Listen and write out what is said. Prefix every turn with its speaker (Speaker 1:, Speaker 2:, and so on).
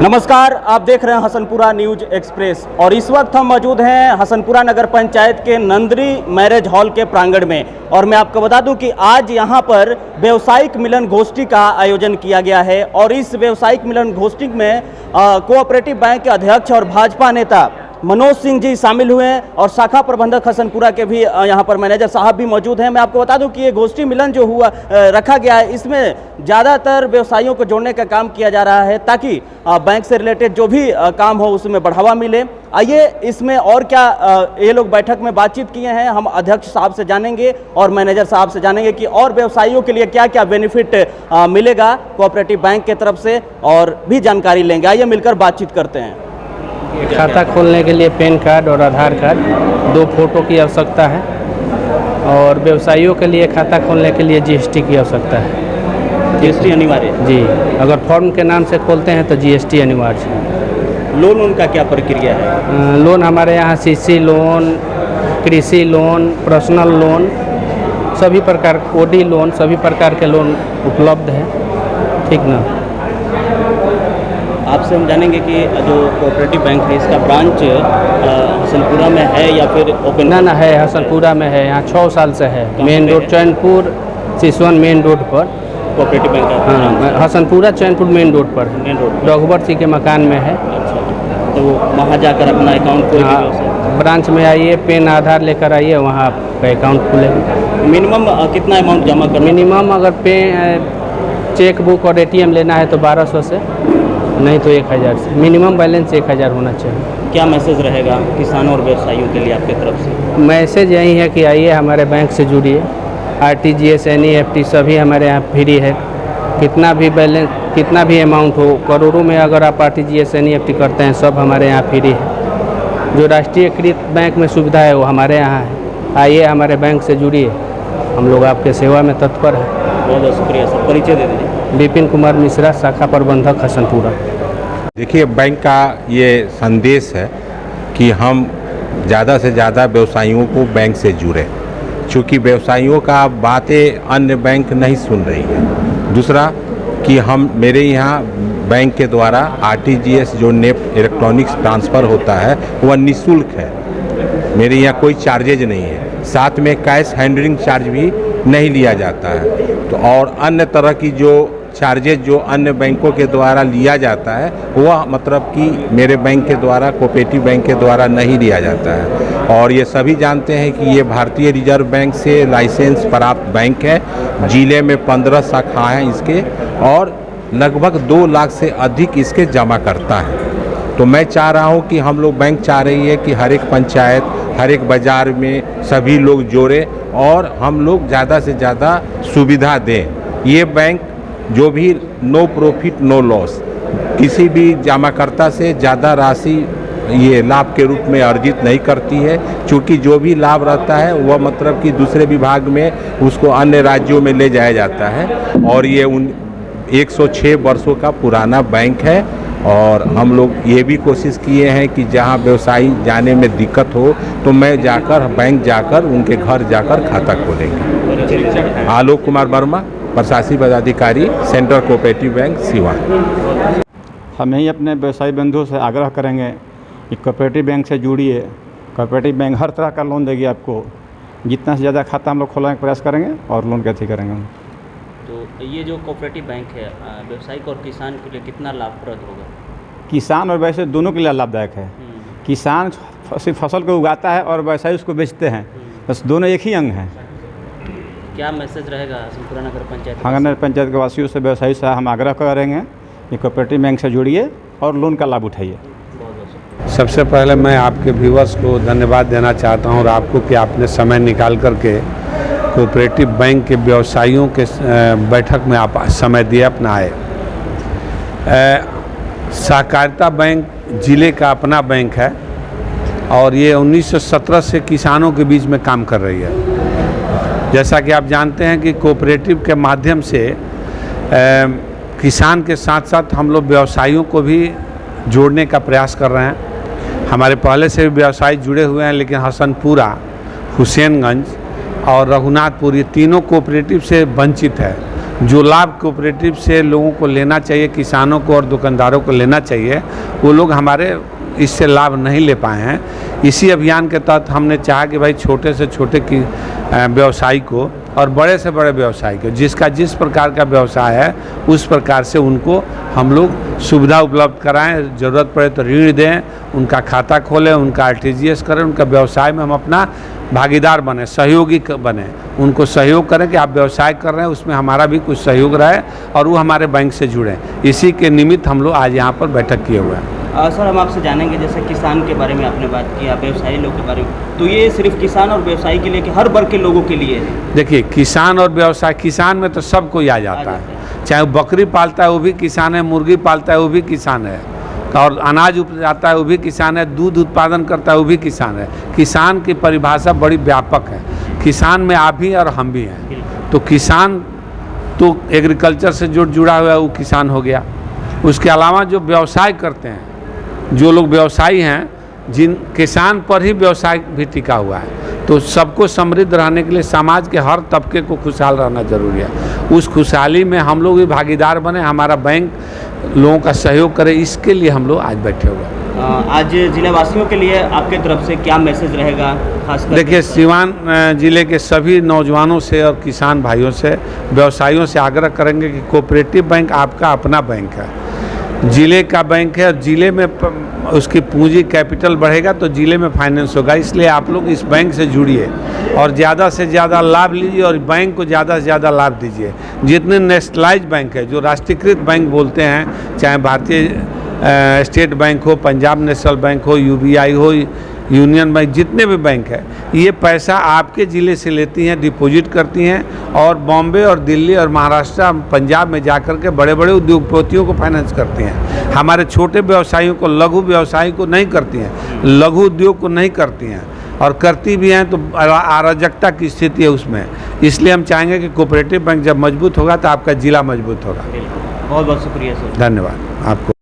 Speaker 1: नमस्कार, आप देख रहे हैं हसनपुरा न्यूज एक्सप्रेस और इस वक्त हम मौजूद हैं हसनपुरा नगर पंचायत के नंदरी मैरिज हॉल के प्रांगण में। और मैं आपको बता दूं कि आज यहां पर व्यावसायिक मिलन गोष्ठी का आयोजन किया गया है और इस व्यावसायिक मिलन गोष्ठी में कोऑपरेटिव बैंक के अध्यक्ष और भाजपा नेता मनोज सिंह जी शामिल हुए हैं और शाखा प्रबंधक हसनपुरा के भी यहाँ पर मैनेजर साहब भी मौजूद हैं। मैं आपको बता दूं कि ये गोष्ठी मिलन जो हुआ रखा गया है, इसमें ज़्यादातर व्यवसायियों को जोड़ने का काम किया जा रहा है ताकि बैंक से रिलेटेड जो भी काम हो उसमें बढ़ावा मिले। आइए इसमें और क्या ये लोग बैठक में बातचीत किए हैं, हम अध्यक्ष साहब से जानेंगे और मैनेजर साहब से जानेंगे कि और व्यवसायियों के लिए क्या क्या बेनिफिट मिलेगा कोऑपरेटिव बैंक के तरफ से, और भी जानकारी लेंगे। आइए मिलकर बातचीत करते हैं।
Speaker 2: खाता खोलने के लिए पैन कार्ड और आधार कार्ड, 2 फोटो की आवश्यकता है और व्यवसायियों के लिए खाता खोलने के लिए जीएसटी की आवश्यकता है।
Speaker 1: जीएसटी अनिवार्य है
Speaker 2: जी, अगर फॉर्म के नाम से खोलते हैं तो जीएसटी अनिवार्य है।
Speaker 1: लोन उनका क्या प्रक्रिया है?
Speaker 2: लोन हमारे यहाँ सीसी लोन, कृषि लोन, पर्सनल लोन, सभी प्रकार, ओडी लोन, सभी प्रकार के लोन उपलब्ध है। ठीक ना।
Speaker 1: आपसे हम जानेंगे कि जो कोऑपरेटिव बैंक है इसका ब्रांच हसनपुरा में है या फिर ओपन?
Speaker 2: ना है, हसनपुरा में है, यहाँ 6 साल से है। Main road Chainpur Siswan main road पर
Speaker 1: कोऑपरेटिव बैंक है।
Speaker 2: हाँ, हसनपुरा चैनपुर मेन रोड पर है,
Speaker 1: मेन रोड
Speaker 2: रघुवर सिंह के मकान में है।
Speaker 1: अच्छा, तो वहाँ जाकर अपना अकाउंट खोलिए।
Speaker 2: ब्रांच में आइए, पेन आधार लेकर आइए, वहाँ आपका अकाउंट खुलेगा।
Speaker 1: मिनिमम कितना अमाउंट जमा करना?
Speaker 2: मिनिमम अगर चेक बुक और एटीएम लेना है तो 1200 से, नहीं तो 1000 से। मिनिमम बैलेंस 1000 होना चाहिए।
Speaker 1: क्या मैसेज रहेगा किसानों और व्यवसायियों के लिए आपकी तरफ से?
Speaker 2: मैसेज यही है कि आइए हमारे बैंक से जुड़िए। आरटीजीएस, एनईएफटी सभी हमारे यहाँ फ्री है। कितना भी बैलेंस, कितना भी अमाउंट हो, करोड़ों में अगर आप आरटीजीएस एनईएफटी करते हैं, सब हमारे यहाँ फ्री है। जो राष्ट्रीयकृत बैंक में सुविधा है वो हमारे यहाँ है। आइए हमारे बैंक से जुड़िए, हम लोग आपके सेवा में तत्पर हैं।
Speaker 1: बहुत बहुत शुक्रिया सर। परिचय दे दीजिए।
Speaker 2: विपिन कुमार मिश्रा, शाखा प्रबंधक हसनपुरा।
Speaker 3: देखिए, बैंक का ये संदेश है कि हम ज़्यादा से ज़्यादा व्यवसायियों को बैंक से जुड़ें, क्योंकि व्यवसायियों का बातें अन्य बैंक नहीं सुन रही है। दूसरा कि मेरे यहाँ बैंक के द्वारा आरटीजीएस जो नेफ्ट इलेक्ट्रॉनिक्स ट्रांसफ़र होता है वह निःशुल्क है। मेरे यहाँ कोई चार्जेज नहीं है, साथ में कैश हैंडलिंग चार्ज भी नहीं लिया जाता है। तो और अन्य तरह की जो चार्जेज जो अन्य बैंकों के द्वारा लिया जाता है वह मतलब कि मेरे बैंक के द्वारा, कोऑपरेटिव बैंक के द्वारा नहीं लिया जाता है। और ये सभी जानते हैं कि ये भारतीय रिजर्व बैंक से लाइसेंस प्राप्त बैंक है। जिले में 15 शाखाएँ हैं इसके और लगभग 2 लाख से अधिक इसके जमा करता है। तो मैं चाह रहा हूँ कि हम लोग, बैंक चाह रही है कि हर एक पंचायत, हर एक बाज़ार में सभी लोग जोड़े और हम लोग ज़्यादा से ज़्यादा सुविधा दें। ये बैंक जो भी नो प्रॉफिट नो लॉस, किसी भी जमाकर्ता से ज़्यादा राशि ये लाभ के रूप में अर्जित नहीं करती है, क्योंकि जो भी लाभ रहता है वह मतलब कि दूसरे विभाग में उसको अन्य राज्यों में ले जाया जाता है। और ये 106 वर्षों का पुराना बैंक है और हम लोग ये भी कोशिश किए हैं कि जहाँ व्यवसायी जाने में दिक्कत हो तो मैं जाकर, बैंक जाकर, उनके घर जाकर खाता खोलेंगे। आलोक कुमार वर्मा, प्रशासनिक पदाधिकारी, सेंट्रल कोऑपरेटिव बैंक, सिवान।
Speaker 4: हम यही अपने व्यवसायी बंधुओं से आग्रह करेंगे कि कोऑपरेटिव बैंक से जुड़िए। कोऑपरेटिव बैंक हर तरह का लोन देगी आपको। जितना से ज़्यादा खाता हम लोग खोलने का प्रयास करेंगे और लोन कैसे करेंगे।
Speaker 1: तो ये जो कोऑपरेटिव बैंक है व्यवसायिक और किसान के लिए कितना लाभप्रद होगा?
Speaker 4: किसान और व्यवसायी दोनों के लिए लाभदायक है। किसान सिर्फ फसल को उगाता है और व्यवसायी उसको बेचते हैं, बस दोनों एक ही अंग हैं।
Speaker 1: क्या मैसेज रहेगा हसनपुरा नगर पंचायत?
Speaker 4: हाँ, नगर पंचायत के वासियों से, व्यवसायी से हम आग्रह करेंगे कि कोऑपरेटिव बैंक से जुड़िए और लोन का लाभ उठाइए।
Speaker 5: सबसे पहले मैं आपके व्यूअर्स को धन्यवाद देना चाहता हूँ और आपको कि आपने समय निकाल करके कोऑपरेटिव बैंक के व्यवसायियों के बैठक में आप समय दिए, अपना आए। सहकारिता बैंक ज़िले का अपना बैंक है और ये 1917 से किसानों के बीच में काम कर रही है। जैसा कि आप जानते हैं कि कोऑपरेटिव के माध्यम से किसान के साथ साथ हम लोग व्यवसायियों को भी जोड़ने का प्रयास कर रहे हैं। हमारे पहले से भी व्यवसायी जुड़े हुए हैं, लेकिन हसनपुरा, हुसैनगंज और रघुनाथपुर ये तीनों कोऑपरेटिव से वंचित है। जो लाभ कोऑपरेटिव से लोगों को लेना चाहिए, किसानों को और दुकानदारों को लेना चाहिए, वो लोग हमारे इससे लाभ नहीं ले पाए हैं। इसी अभियान के तहत हमने चाहा कि भाई छोटे से छोटे की व्यवसायी को और बड़े से बड़े व्यवसायी को, जिसका जिस प्रकार का व्यवसाय है उस प्रकार से उनको हम लोग सुविधा उपलब्ध कराएं। ज़रूरत पड़े तो ऋण दें, उनका खाता खोलें, उनका आरटीजीएस करें, उनका व्यवसाय में हम अपना भागीदार बने, सहयोगी बने, उनको सहयोग करें कि आप व्यवसाय कर रहे हैं उसमें हमारा भी कुछ सहयोग रहे और वो हमारे बैंक से जुड़ें। इसी के निमित्त हम लोग आज यहाँ पर बैठक किए हुए हैं।
Speaker 1: सर, हम आपसे जानेंगे, जैसे किसान के बारे में आपने बात की, व्यवसायी लोग के बारे में, तो ये सिर्फ किसान और व्यवसायी के लिए कि हर वर्ग के लोगों के लिए है?
Speaker 5: देखिए, किसान और व्यवसाय, किसान में तो सब कोई आ जाता है, चाहे वो बकरी पालता है वो भी किसान है, मुर्गी पालता है वो भी किसान है, और अनाज उपजाता है वो भी किसान है, दूध उत्पादन करता है वो भी किसान है। किसान की परिभाषा बड़ी व्यापक है। किसान में आप भी और हम भी हैं। तो किसान तो एग्रीकल्चर से जो जुड़ा हुआ है वो किसान हो गया। उसके अलावा जो व्यवसाय करते हैं, जो लोग व्यवसायी हैं, जिन किसान पर ही व्यवसाय भी टिका हुआ है, तो सबको समृद्ध रहने के लिए समाज के हर तबके को खुशहाल रहना जरूरी है। उस खुशहाली में हम लोग भी भागीदार बने, हमारा बैंक लोगों का सहयोग करे, इसके लिए हम लोग आज बैठे हुए हैं।
Speaker 1: आज जिले वासियों के लिए आपके तरफ से क्या मैसेज रहेगा? खासकर
Speaker 5: देखिए, सिवान जिले के सभी नौजवानों से और किसान भाइयों से, व्यवसायियों से आग्रह करेंगे कि कोऑपरेटिव बैंक आपका अपना बैंक है, जिले का बैंक है, और जिले में उसकी पूंजी कैपिटल बढ़ेगा तो जिले में फाइनेंस होगा। इसलिए आप लोग इस बैंक से जुड़िए और ज़्यादा से ज़्यादा लाभ लीजिए और बैंक को ज़्यादा से ज़्यादा लाभ दीजिए। जितने नेशनलाइज बैंक है, जो राष्ट्रीयकृत बैंक बोलते हैं, चाहे भारतीय स्टेट बैंक हो, पंजाब नेशनल बैंक हो, यूबीआई हो, यूनियन बैंक, जितने भी बैंक है, ये पैसा आपके ज़िले से लेती हैं, डिपॉजिट करती हैं और बॉम्बे और दिल्ली और महाराष्ट्र, पंजाब में जाकर के बड़े बड़े उद्योगपतियों को फाइनेंस करती हैं। हमारे छोटे व्यवसायियों को, लघु व्यवसायी को नहीं करती हैं, लघु उद्योग को नहीं करती हैं, और करती भी हैं तो अराजकता की स्थिति है उसमें। इसलिए हम चाहेंगे कि कोऑपरेटिव बैंक जब मजबूत होगा तो आपका ज़िला मजबूत होगा।
Speaker 1: बहुत बहुत शुक्रिया सर।
Speaker 5: धन्यवाद आपको।